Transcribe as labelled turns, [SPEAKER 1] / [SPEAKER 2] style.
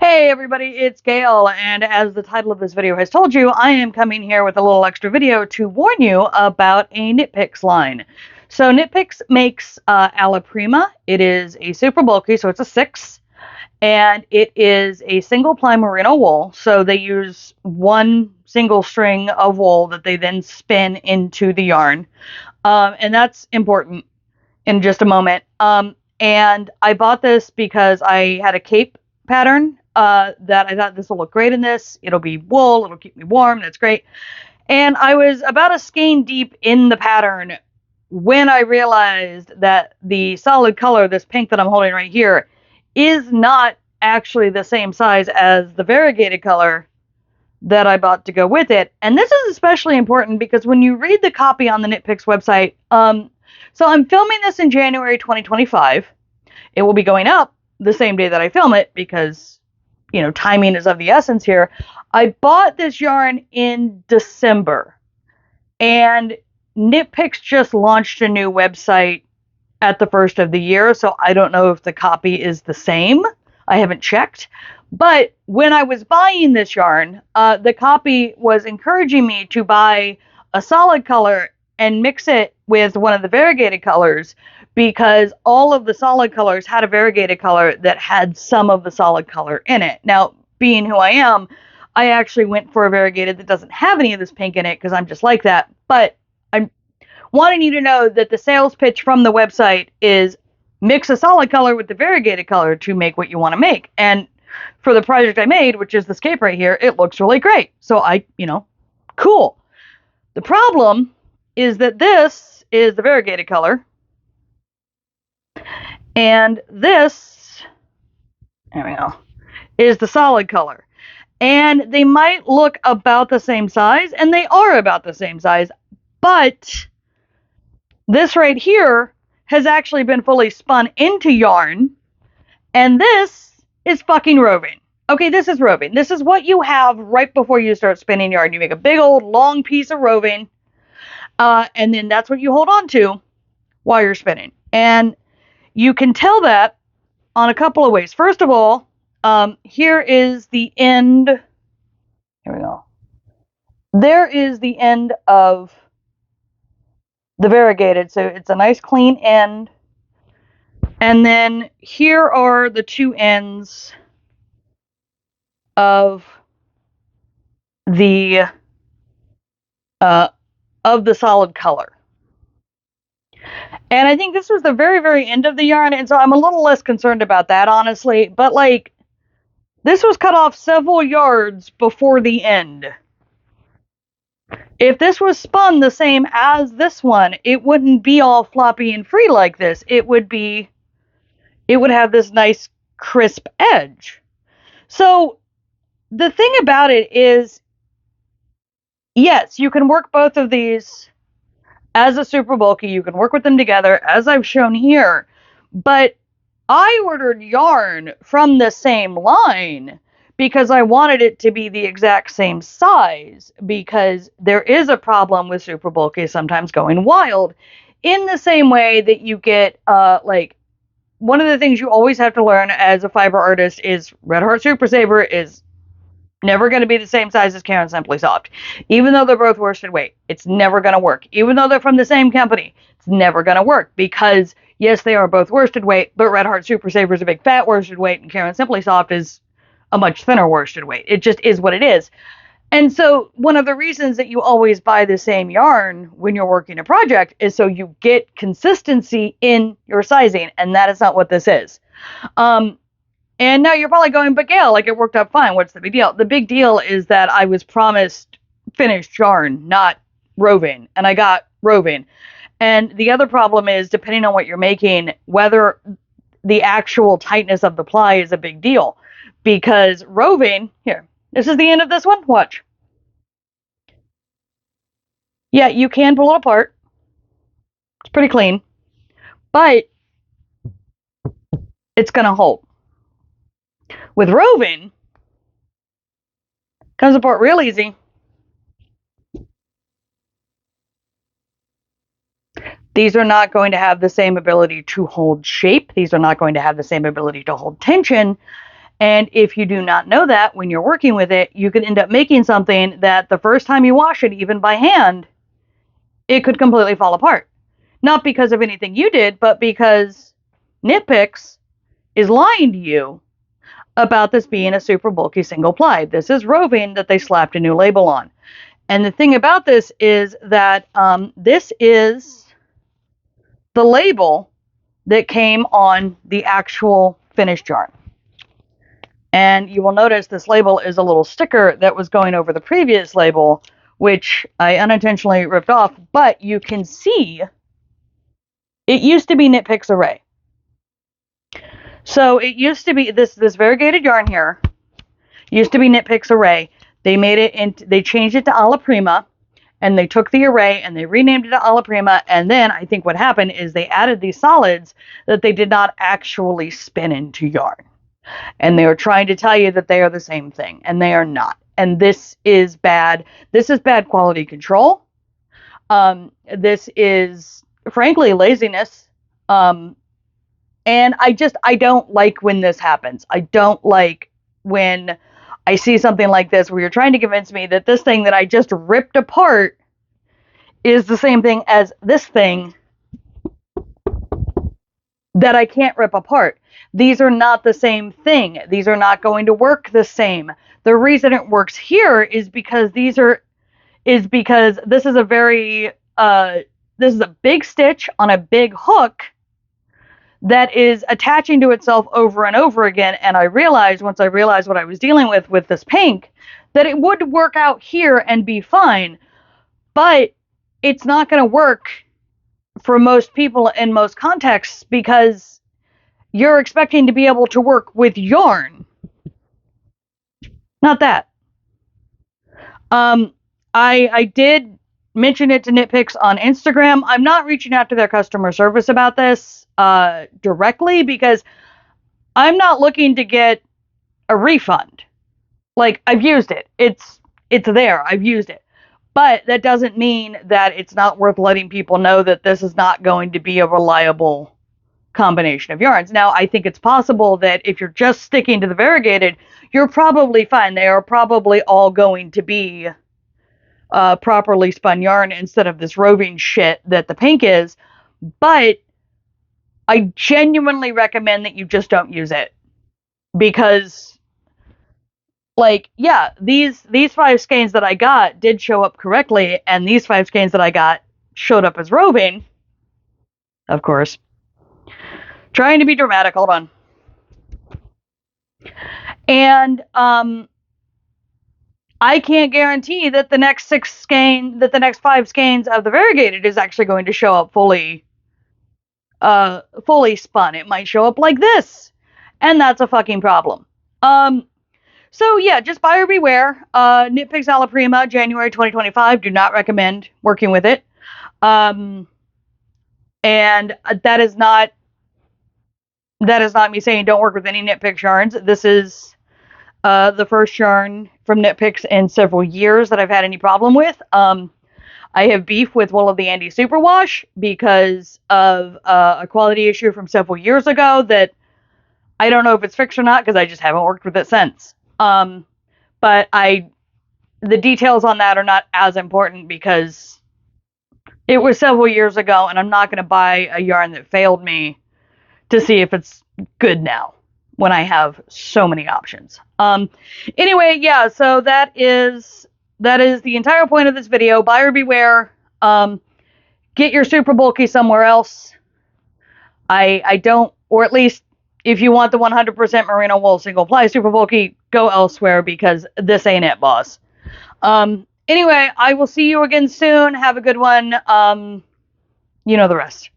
[SPEAKER 1] Hey everybody, it's Gail, and as the title of this video has told you, I am coming here with a little extra video to warn you about a Knitpicks line. So Knitpicks makes Alla Prima. It is a super bulky, so it's a 6, and it is a single ply merino wool. So they use one single string of wool that they then spin into the yarn, and that's important in just a moment. And I bought this because I had a cape pattern that I thought this will look great in this. It'll be wool, it'll keep me warm, that's great. And I was about a skein deep in the pattern when I realized that the solid color, this pink that I'm holding right here, is not actually the same size as the variegated color that I bought to go with it. And this is especially important because when you read the copy on the Knitpicks website, so I'm filming this in January 2025. It will be going up the same day that I film it because, you know, timing is of the essence here. I bought this yarn in December, and Knitpicks just launched a new website at the first of the year, so I don't know if the copy is the same. I haven't checked. But when I was buying this yarn, the copy was encouraging me to buy a solid color and mix it with one of the variegated colors, because all of the solid colors had a variegated color that had some of the solid color in it. Now, being who I am, I actually went for a variegated that doesn't have any of this pink in it because I'm just like that. But I'm wanting you to know that the sales pitch from the website is mix a solid color with the variegated color to make what you want to make. And for the project I made, which is this cape right here, it looks really great. So cool. The problem is that this is the variegated color, and this, there we go, is the solid color. And they might look about the same size, and they are about the same size, but this right here has actually been fully spun into yarn, and this is fucking roving. Okay, this is roving. This is what you have right before you start spinning yarn. You make a big old long piece of roving, and then that's what you hold on to while you're spinning. And you can tell that on a couple of ways. First of all, here is the end. Here we go. There is the end of the variegated, so it's a nice clean end. And then here are the two ends of the solid color. And I think this was the very, very end of the yarn, and so I'm a little less concerned about that, honestly. But, like, this was cut off several yards before the end. If this was spun the same as this one, it wouldn't be all floppy and free like this. It would have this nice crisp edge. So the thing about it is, yes, you can work both of these as a super bulky. You can work with them together, as I've shown here. But I ordered yarn from the same line because I wanted it to be the exact same size, because there is a problem with super bulky sometimes going wild, in the same way that you get, one of the things you always have to learn as a fiber artist is Red Heart Super Saver is never going to be the same size as Karen Simply Soft. Even though they're both worsted weight, it's never going to work. Even though they're from the same company, it's never going to work, because yes, they are both worsted weight, but Red Heart Super Saver is a big fat worsted weight, and Karen Simply Soft is a much thinner worsted weight. It just is what it is. And so one of the reasons that you always buy the same yarn when you're working a project is so you get consistency in your sizing, and that is not what this is. And now you're probably going, but Gail, like, it worked out fine. What's the big deal? The big deal is that I was promised finished yarn, not roving, and I got roving. And the other problem is, depending on what you're making, whether the actual tightness of the ply is a big deal. Because roving, here, this is the end of this one. Watch. Yeah, you can pull it apart. It's pretty clean. But it's going to hold. With roving, comes apart real easy. These are not going to have the same ability to hold shape. These are not going to have the same ability to hold tension. And if you do not know that when you're working with it, you could end up making something that the first time you wash it, even by hand, it could completely fall apart. Not because of anything you did, but because Knitpicks is lying to you about this being a super bulky single ply. This is roving that they slapped a new label on. And the thing about this is that this is the label that came on the actual finished yarn. And you will notice this label is a little sticker that was going over the previous label, which I unintentionally ripped off, but you can see it used to be Knitpicks Array. So it used to be this variegated yarn here used to be Knitpicks Array. They made it into, they changed it to Alla Prima, and they took the array and they renamed it to Alla Prima. And then I think what happened is they added these solids that they did not actually spin into yarn. And they are trying to tell you that they are the same thing, and they are not. And this is bad. This is bad quality control. This is, frankly, laziness. And I don't like when this happens. I don't like when I see something like this where you're trying to convince me that this thing that I just ripped apart is the same thing as this thing that I can't rip apart. These are not the same thing. These are not going to work the same. The reason it works here is because this is a very this is a big stitch on a big hook that is attaching to itself over and over again. And I realized, once I realized what I was dealing with this pink, that it would work out here and be fine, but it's not going to work for most people in most contexts because you're expecting to be able to work with yarn. Not that. I did mention it to Knitpicks on Instagram. I'm not reaching out to their customer service about this directly because I'm not looking to get a refund. Like, I've used it. It's there. I've used it. But that doesn't mean that it's not worth letting people know that this is not going to be a reliable combination of yarns. Now, I think it's possible that if you're just sticking to the variegated, you're probably fine. They are probably all going to be properly spun yarn instead of this roving shit that the pink is. But I genuinely recommend that you just don't use it. Because, like, yeah, these 5 skeins that I got did show up correctly, and these 5 skeins that I got showed up as roving. Of course. Trying to be dramatic, hold on. And I can't guarantee that the next 5 skeins of the variegated is actually going to show up fully spun. It might show up like this, and that's a fucking problem. So yeah, just buyer beware. Knitpicks Alla Prima, January 2025. Do not recommend working with it. And that is not me saying don't work with any Knitpicks yarns. This is the first yarn from Knitpicks in several years that I've had any problem with. I have beef with Wool of the Andes Superwash because of a quality issue from several years ago that I don't know if it's fixed or not because I just haven't worked with it since. But the details on that are not as important because it was several years ago, and I'm not going to buy a yarn that failed me to see if it's good now when I have so many options. Anyway, yeah, so that is the entire point of this video. Buyer beware. Get your super bulky somewhere else. I don't, or at least if you want the 100% merino wool single ply super bulky, go elsewhere because this ain't it, boss. Anyway, I will see you again soon. Have a good one. You know the rest.